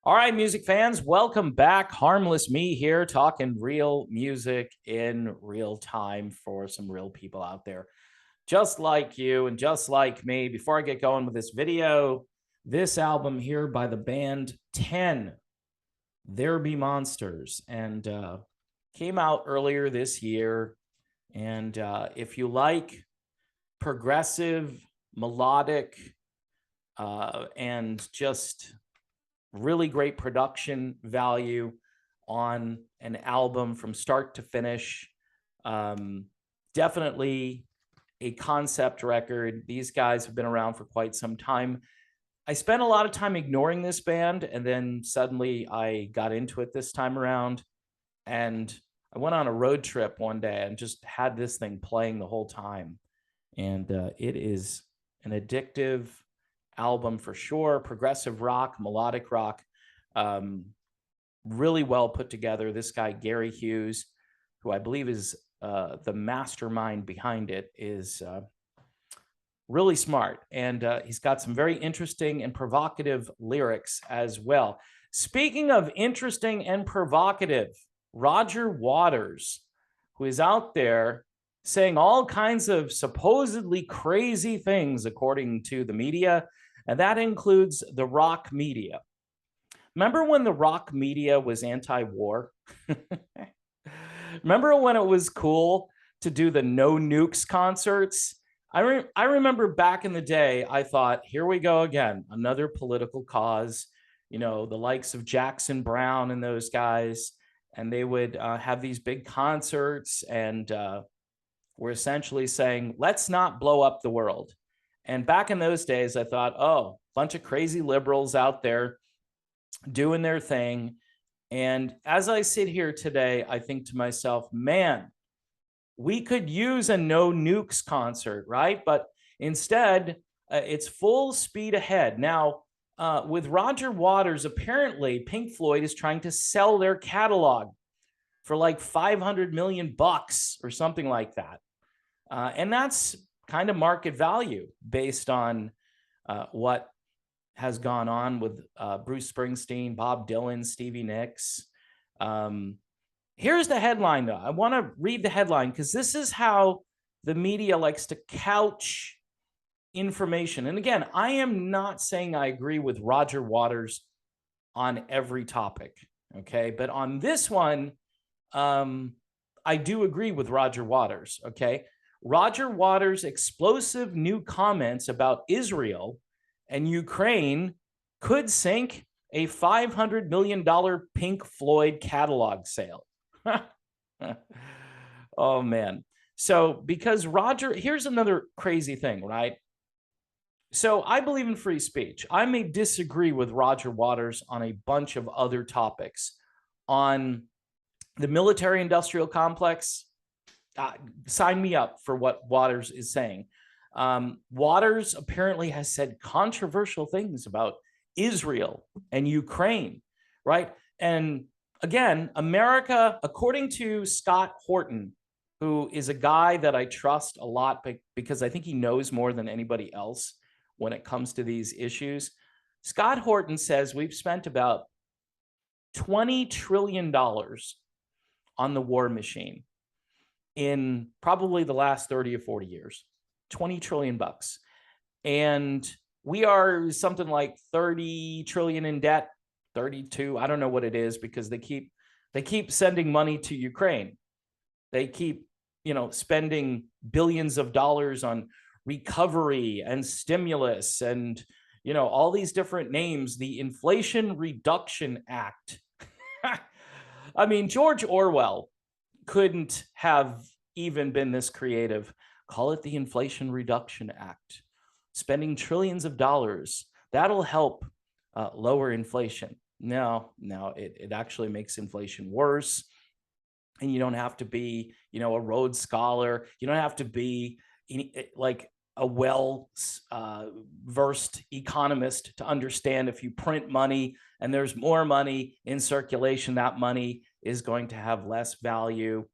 All right, music fans, welcome back. Harmless Me here, talking real music in real time for some real people out there, just like you and just like me. Before I get going with this video, this album here by the band 10, There Be Monsters, and came out earlier this year. And if you like progressive, melodic, and just really great production value on an album from start to finish. Definitely a concept record. These guys have been around for quite some time. I spent a lot of time ignoring this band, and then suddenly I got into it this time around. And I went on a road trip one day and just had this thing playing the whole time. And it is an addictive album for sure. Progressive rock, melodic rock, really well put together. This guy, Gary Hughes, who I believe is the mastermind behind it, is really smart. And he's got some very interesting and provocative lyrics as well. Speaking of interesting and provocative, Roger Waters, who is out there saying all kinds of supposedly crazy things, according to the media, and that includes the rock media. Remember when the rock media was anti-war? Remember when it was cool to do the no nukes concerts? I remember back in the day, I thought, here we go again, another political cause, you know, the likes of Jackson Browne and those guys, and they would have these big concerts and were essentially saying, let's not blow up the world. And back in those days, I thought, oh, bunch of crazy liberals out there doing their thing. And as I sit here today, I think to myself, man, we could use a no nukes concert, right? But instead, it's full speed ahead. Now, with Roger Waters, apparently Pink Floyd is trying to sell their catalog for like 500 million bucks or something like that. And that's kind of market value based on what has gone on with Bruce Springsteen, Bob Dylan, Stevie Nicks. Here's the headline, though. I want to read the headline because this is how the media likes to couch information. And again, I am not saying I agree with Roger Waters on every topic, okay? But on this one, I do agree with Roger Waters, okay? Roger Waters' explosive new comments about Israel and Ukraine could sink a $500 million Pink Floyd catalog sale. Oh, man. So because Roger, here's another crazy thing, right? So I believe in free speech. I may disagree with Roger Waters on a bunch of other topics. On the military-industrial complex, sign me up for what Waters is saying. Waters apparently has said controversial things about Israel and Ukraine, right? And again, America, according to Scott Horton, who is a guy that I trust a lot because I think he knows more than anybody else when it comes to these issues. Scott Horton says we've spent about $20 trillion on the war machine in probably the last 30 or 40 years. 20 trillion bucks. And we are something like 30 trillion in debt, 32. I don't know what it is because they keep sending money to Ukraine. They keep, spending billions of dollars on recovery and stimulus and, all these different names, the Inflation Reduction Act. I mean, George Orwell couldn't have even been this creative. Call it the Inflation Reduction Act. Spending trillions of dollars, that'll help lower inflation. No, it actually makes inflation worse. And you don't have to be, a Rhodes Scholar. You don't have to be like a well-versed economist to understand if you print money and there's more money in circulation, that money is going to have less value.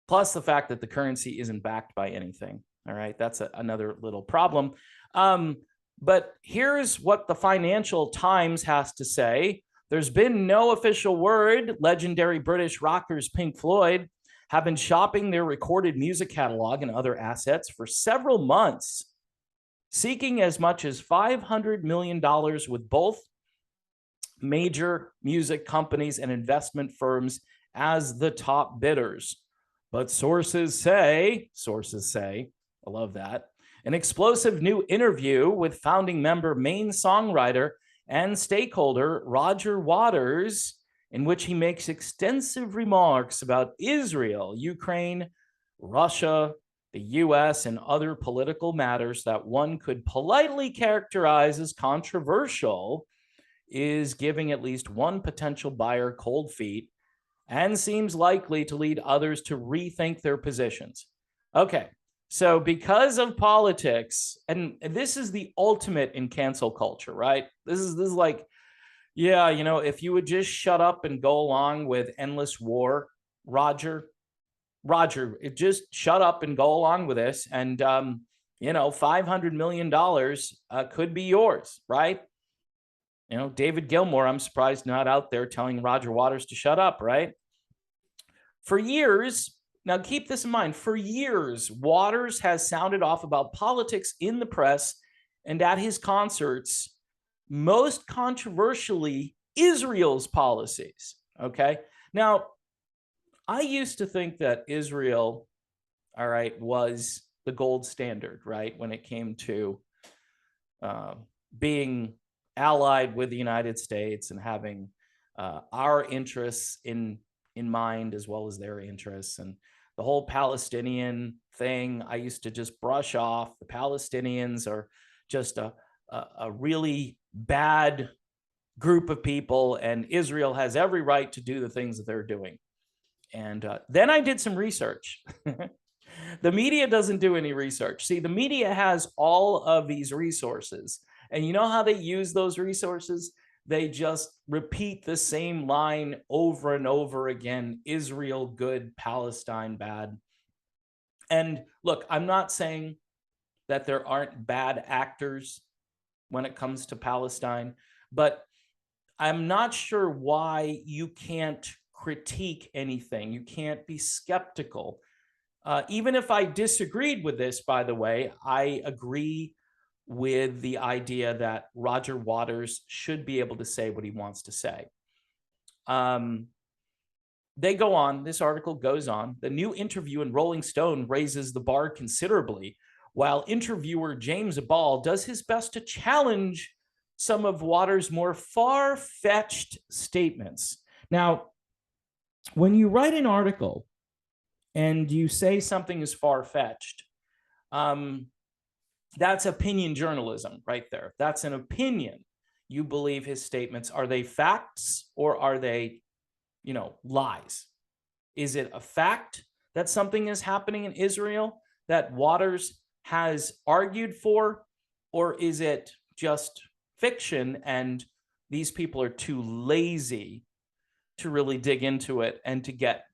Plus the fact that the currency isn't backed by anything. All right, that's another little problem. But here's what the Financial Times has to say There's been no official word. Legendary British rockers Pink Floyd have been shopping their recorded music catalog and other assets for several months, seeking as much as $500 million with both major music companies and investment firms as the top bidders. But sources say, I love that, an explosive new interview with founding member, main songwriter, and stakeholder Roger Waters, in which he makes extensive remarks about Israel, Ukraine, Russia, the US, and other political matters that one could politely characterize as controversial, is giving at least one potential buyer cold feet and seems likely to lead others to rethink their positions. Okay, so because of politics, and this is the ultimate in cancel culture, right? This is like, yeah, you know, if you would just shut up and go along with endless war, Roger, just shut up and go along with this, and you know, $500 million could be yours, right? You know, David Gilmour, I'm surprised not out there telling Roger Waters to shut up, right? For years, now keep this in mind, for years, Waters has sounded off about politics in the press and at his concerts, most controversially, Israel's policies, okay? Now, I used to think that Israel, all right, was the gold standard, right, when it came to being allied with the United States and having our interests in mind as well as their interests. And the whole Palestinian thing, I used to just brush off. The Palestinians are just a really bad group of people, and Israel has every right to do the things that they're doing. And then I did some research. The media doesn't do any research. See, the media has all of these resources. And you know how they use those resources? They just repeat the same line over and over again. Israel good, Palestine bad. And look, I'm not saying that there aren't bad actors when it comes to Palestine, but I'm not sure why you can't critique anything. You can't be skeptical. Even if I disagreed with this, by the way, I agree with the idea that Roger Waters should be able to say what he wants to say. They go on, this article goes on. The new interview in Rolling Stone raises the bar considerably, while interviewer James Ball does his best to challenge some of Waters' more far-fetched statements. Now, when you write an article and you say something is far-fetched, that's opinion journalism right there. That's an opinion. You believe his statements. Are they facts or are they, you know, lies? Is it a fact that something is happening in Israel that Waters has argued for, or is it just fiction and these people are too lazy to really dig into it and to get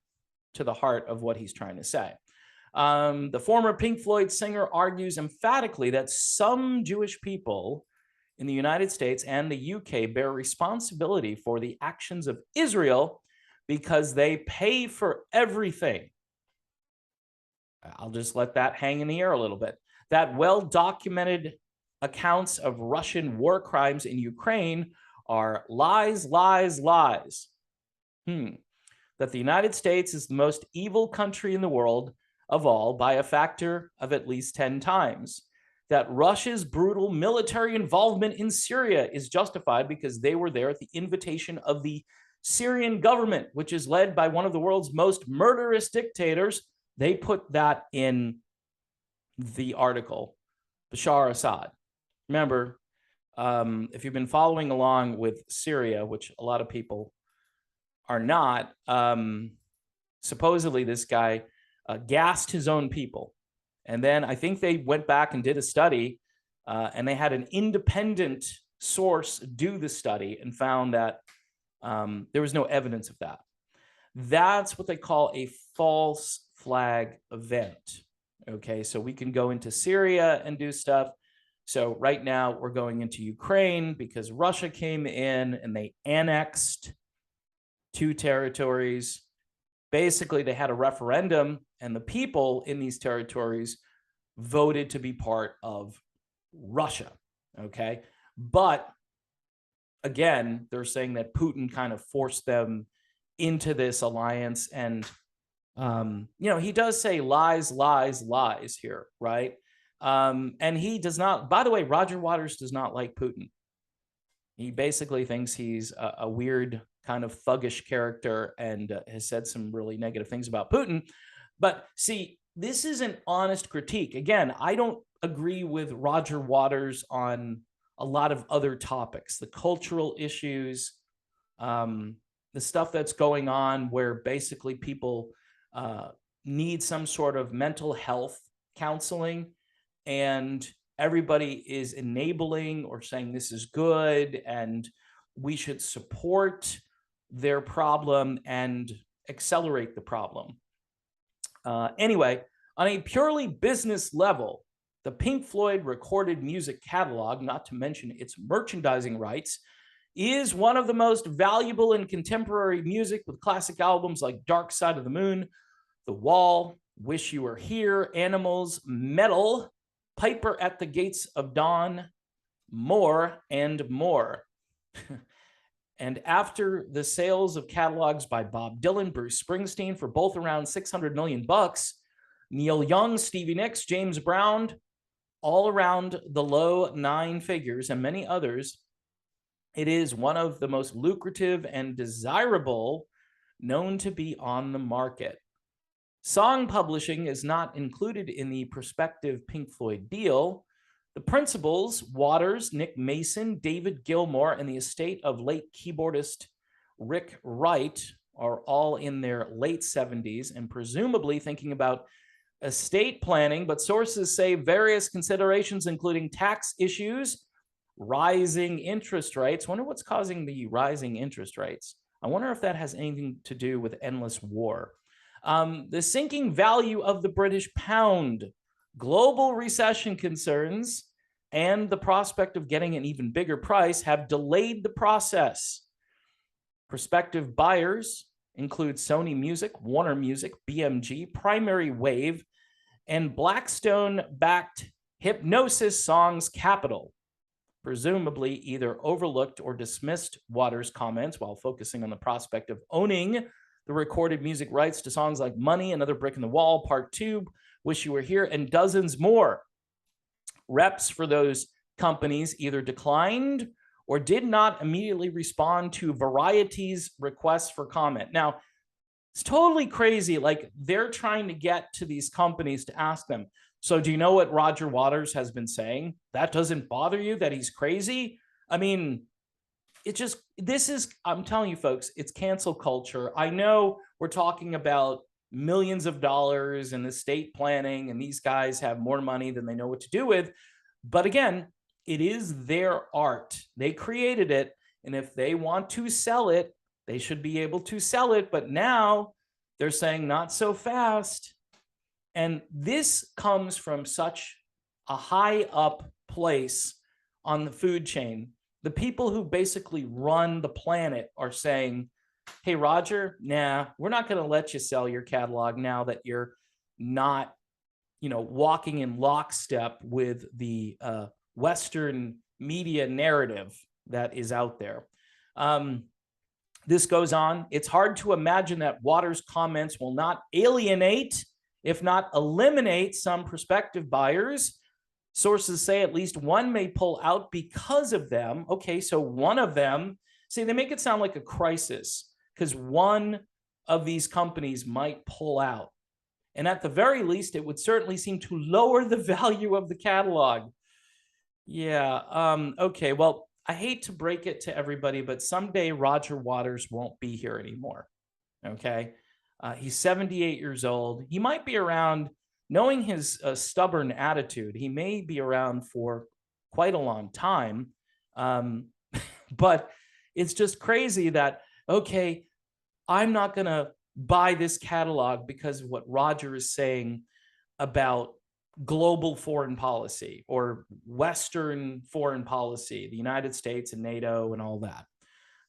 to the heart of what he's trying to say? The former Pink Floyd singer argues emphatically that some Jewish people in the United States and the UK bear responsibility for the actions of Israel because they pay for everything. I'll just let that hang in the air a little bit. That well-documented accounts of Russian war crimes in Ukraine are lies, lies, lies. That the United States is the most evil country in the world of all by a factor of at least 10 times. That Russia's brutal military involvement in Syria is justified because they were there at the invitation of the Syrian government, which is led by one of the world's most murderous dictators. They put that in the article, Bashar Assad. Remember, if you've been following along with Syria, which a lot of people are not, supposedly this guy gassed his own people. And then I think they went back and did a study, and they had an independent source do the study and found that there was no evidence of that. That's what they call a false flag event. Okay, so we can go into Syria and do stuff. So right now we're going into Ukraine because Russia came in and they annexed 2 territories. Basically, they had a referendum, and the people in these territories voted to be part of Russia. Okay. But again, they're saying that Putin kind of forced them into this alliance. And, he does say lies, lies, lies here, right? And he does not, by the way, Roger Waters does not like Putin. He basically thinks he's a weird kind of thuggish character and has said some really negative things about Putin. But see, this is an honest critique. Again, I don't agree with Roger Waters on a lot of other topics, the cultural issues, the stuff that's going on where basically people need some sort of mental health counseling, and everybody is enabling or saying this is good and we should support their problem and accelerate the problem. Anyway, on a purely business level, the Pink Floyd recorded music catalog, not to mention its merchandising rights, is one of the most valuable in contemporary music, with classic albums like Dark Side of the Moon, The Wall, Wish You Were Here, Animals, Metal, Piper at the Gates of Dawn, more and more. And after the sales of catalogs by Bob Dylan, Bruce Springsteen for both around $600 million, Neil Young, Stevie Nicks, James Brown, all around the low 9 figures, and many others, it is one of the most lucrative and desirable known to be on the market. Song publishing is not included in the prospective Pink Floyd deal. The principals, Waters, Nick Mason, David Gilmour, and the estate of late keyboardist Rick Wright are all in their late 70s and presumably thinking about estate planning, but sources say various considerations, including tax issues, rising interest rates. Wonder what's causing the rising interest rates. I wonder if that has anything to do with endless war. The sinking value of the British pound, global recession concerns, and the prospect of getting an even bigger price have delayed the process. Prospective buyers include Sony Music, Warner Music, BMG, Primary Wave, and Blackstone-backed Hypnosis Songs Capital. Presumably either overlooked or dismissed Waters' comments while focusing on the prospect of owning the recorded music rights to songs like Money, Another Brick in the Wall, Part 2, Wish You Were Here, and dozens more. Reps for those companies either declined or did not immediately respond to Variety's requests for comment. Now, it's totally crazy. Like, they're trying to get to these companies to ask them, so do you know what Roger Waters has been saying? That doesn't bother you that he's crazy? I mean, I'm telling you folks, it's cancel culture. I know we're talking about millions of dollars and estate planning, and these guys have more money than they know what to do with. But again, it is their art. They created it. And if they want to sell it, they should be able to sell it. But now they're saying not so fast. And this comes from such a high up place on the food chain. The people who basically run the planet are saying, hey, Roger, nah, we're not going to let you sell your catalog now that you're not, walking in lockstep with the Western media narrative that is out there. This goes on. It's hard to imagine that Waters' comments will not alienate, if not eliminate, some prospective buyers. Sources say at least one may pull out because of them. Okay, so one of them, see, they make it sound like a crisis because one of these companies might pull out. And at the very least, it would certainly seem to lower the value of the catalog. Yeah, okay, well, I hate to break it to everybody, but someday Roger Waters won't be here anymore, okay? He's 78 years old. He might be around, knowing his stubborn attitude, he may be around for quite a long time. But it's just crazy that, okay, I'm not going to buy this catalog because of what Roger is saying about global foreign policy or Western foreign policy, the United States and NATO and all that.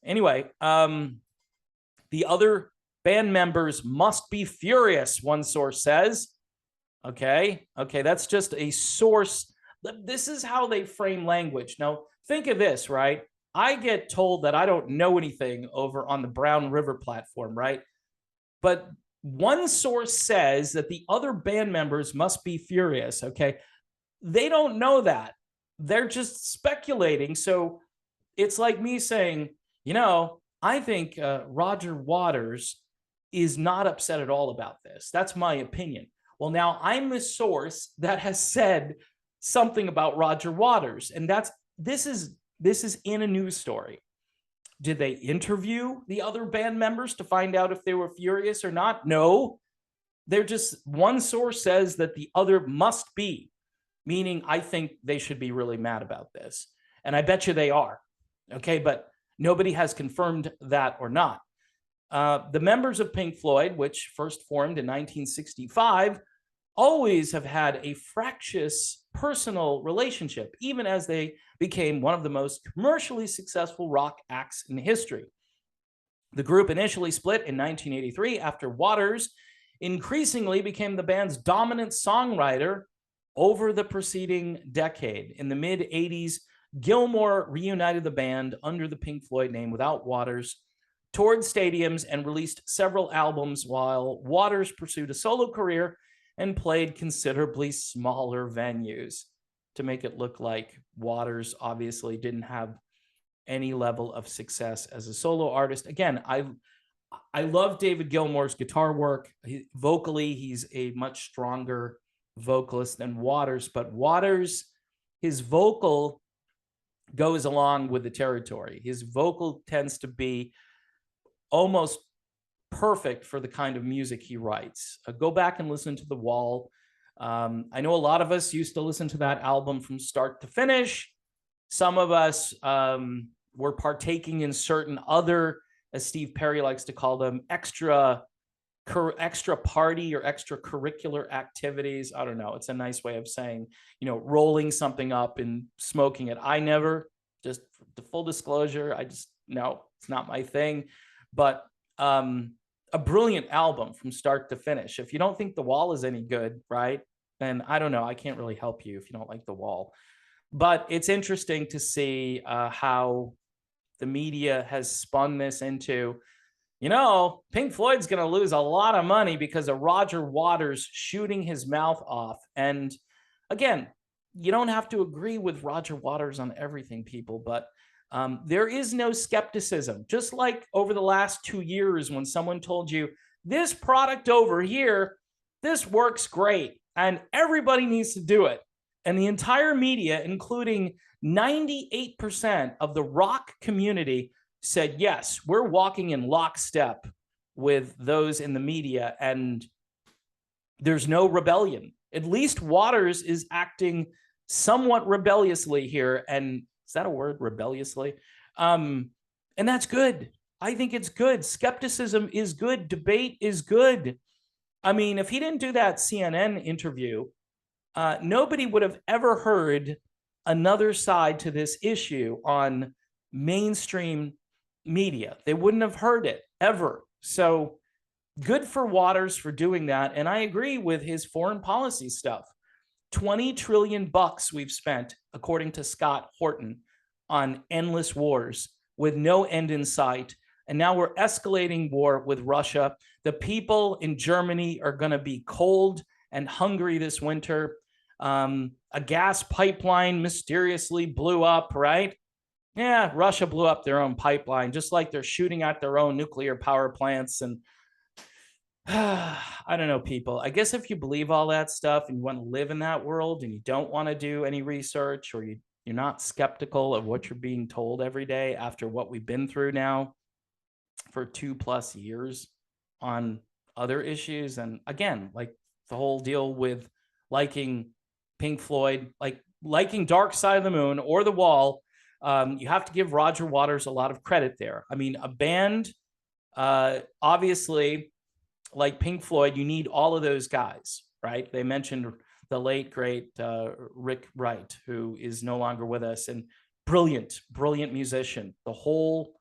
Anyway, the other band members must be furious, one source says. Okay, that's just a source. This is how they frame language. Now, think of this, right? I get told that I don't know anything over on the Brown River platform, right? But one source says that the other band members must be furious, okay? They don't know that. They're just speculating. So it's like me saying, I think Roger Waters is not upset at all about this. That's my opinion. Well, now I'm the source that has said something about Roger Waters, and this is in a news story. Did they interview the other band members to find out if they were furious or not? No. They're just, one source says that the other must be, meaning I think they should be really mad about this. And I bet you they are. Okay, but nobody has confirmed that or not. The members of Pink Floyd, which first formed in 1965, always have had a fractious personal relationship, even as they became one of the most commercially successful rock acts in history. The group initially split in 1983 after Waters increasingly became the band's dominant songwriter over the preceding decade. In the mid-'80s, Gilmour reunited the band under the Pink Floyd name without Waters, toured stadiums, and released several albums while Waters pursued a solo career and played considerably smaller venues to make it look like Waters obviously didn't have any level of success as a solo artist. Again, I love David Gilmour's guitar work. Vocally, he's a much stronger vocalist than Waters, but Waters, his vocal goes along with the territory. His vocal tends to be almost perfect for the kind of music he writes. Go back and listen to The Wall. I know a lot of us used to listen to that album from start to finish. Some of us were partaking in certain other, as Steve Perry likes to call them, extra party or extracurricular activities. I don't know. It's a nice way of saying, rolling something up and smoking it. I never, just the full disclosure, no, it's not my thing. But a brilliant album from start to finish. If you don't think The Wall is any good, right, then I don't know. I can't really help you if you don't like The Wall. But it's interesting to see how the media has spun this into, Pink Floyd's going to lose a lot of money because of Roger Waters shooting his mouth off. And again, you don't have to agree with Roger Waters on everything, people, but there is no skepticism. Just like over the last 2 years when someone told you, this product over here, this works great, and everybody needs to do it. And the entire media, including 98% of the rock community, said, yes, we're walking in lockstep with those in the media, and there's no rebellion. At least Waters is acting somewhat rebelliously here, and is that a word, rebelliously? And that's good. I think it's good. Skepticism is good. Debate is good. I mean, if he didn't do that CNN interview, nobody would have ever heard another side to this issue on mainstream media. They wouldn't have heard it ever. So good for Waters for doing that. And I agree with his foreign policy stuff. 20 trillion bucks we've spent, according to Scott Horton, on endless wars with no end in sight. And now we're escalating war with Russia. The people in Germany are going to be cold and hungry this winter. A gas pipeline mysteriously blew up, right? Yeah, Russia blew up their own pipeline, just like they're shooting at their own nuclear power plants. And I don't know, people. I guess if you believe all that stuff and you want to live in that world and you don't want to do any research, or you're not skeptical of what you're being told every day after what we've been through now for 2+ years on other issues. And again, like the whole deal with liking Pink Floyd, like liking Dark Side of the Moon or The Wall, you have to give Roger Waters a lot of credit there. I mean, a band, obviously, like Pink Floyd, you need all of those guys, right? They mentioned the late, great Rick Wright, who is no longer with us, and brilliant, brilliant musician. The whole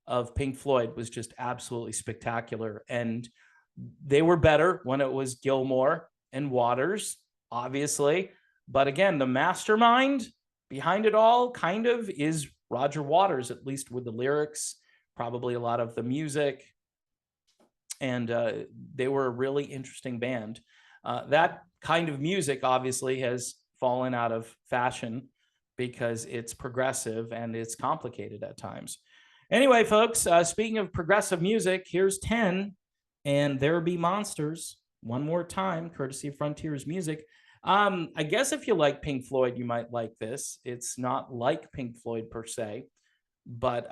of Pink Floyd was just absolutely spectacular. And they were better when it was Gilmour and Waters, obviously. But again, the mastermind behind it all kind of is Roger Waters, at least with the lyrics, probably a lot of the music. And they were a really interesting band. That kind of music obviously has fallen out of fashion because it's progressive and it's complicated at times. Anyway, folks, speaking of progressive music, here's 10, and There Be Monsters, one more time, courtesy of Frontiers Music. I guess if you like Pink Floyd, you might like this. It's not like Pink Floyd per se, but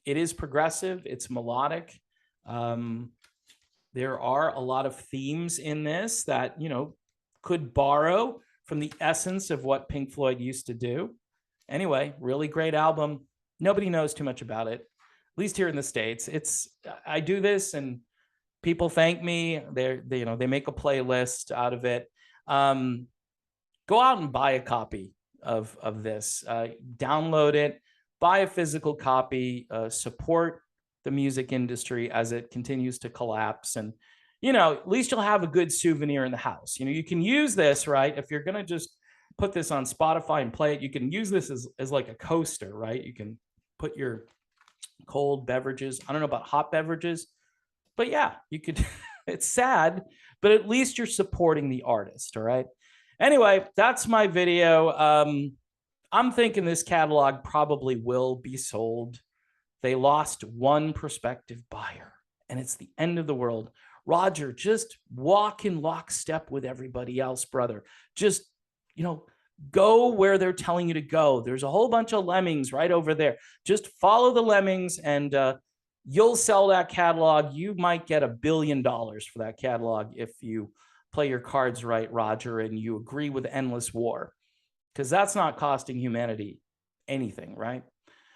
it is progressive. It's melodic. There are a lot of themes in this that, you know, could borrow from the essence of what Pink Floyd used to do. Anyway, really great album. Nobody knows too much about it, at least here in the States. I do this and people thank me. They make a playlist out of it. Go out and buy a copy of this. Download it, buy a physical copy, support the music industry as it continues to collapse. And, you know, at least you'll have a good souvenir in the house. You know, you can use this, right? If you're going to just put this on Spotify and play it, you can use this as like a coaster, right? You can put your cold beverages. I don't know about hot beverages, but yeah, you could. It's sad, but at least you're supporting the artist. All right. Anyway, that's my video. I'm thinking this catalog probably will be sold. They lost one prospective buyer, and it's the end of the world. Roger, just walk in lockstep with everybody else, brother. Just, you know, go where they're telling you to go. There's a whole bunch of lemmings right over there. Just follow the lemmings and you'll sell that catalog. You might get $1 billion for that catalog if you play your cards right, Roger, and you agree with endless war, because that's not costing humanity anything, right?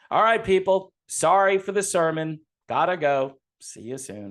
All right, people. Sorry for the sermon. Gotta go. See you soon.